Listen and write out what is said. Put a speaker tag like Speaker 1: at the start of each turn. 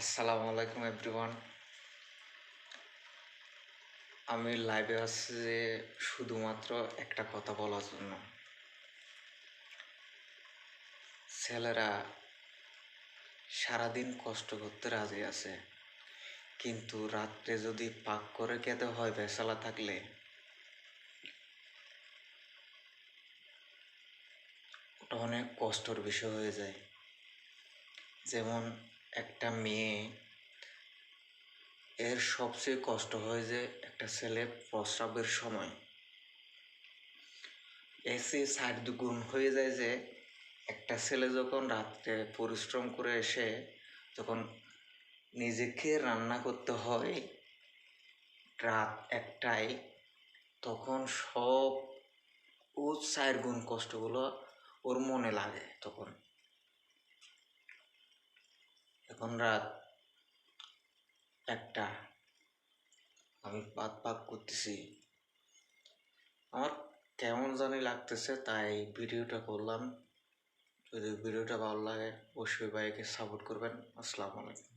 Speaker 1: আসসালামু আলাইকুম এভরিওয়ান। আমি লাইভে আসছি যে শুধুমাত্র একটা কথা বলার জন্য। ছেলেরা সারাদিন কষ্ট করতে রাজি আছে, কিন্তু রাত্রে যদি পাক করে খেতে হয় বেসালা থাকলে, ওটা অনেক কষ্টের বিষয় হয়ে যায়। যেমন একটা মেয়ে, এর সবচেয়ে কষ্ট হয় যে একটা ছেলে প্রস্রাবের সময় এসে সাইড দুগুণ হয়ে যায় যে একটা ছেলে যখন রাত্রে পরিশ্রম করে এসে যখন নিজেকে রান্না করতে হয় রাত একটায়, তখন সব ও 4 গুণ কষ্টগুলো ওর মনে লাগে। তখন এখন রাত একটা, আমি পাক পাক করতেছি, আমার কেমন জানি লাগতেছে, তাই ভিডিওটা করলাম। যদি ভিডিওটা ভালো লাগে অবশ্যই ভাইকে সাপোর্ট করবেন। আসসালামু আলাইকুম।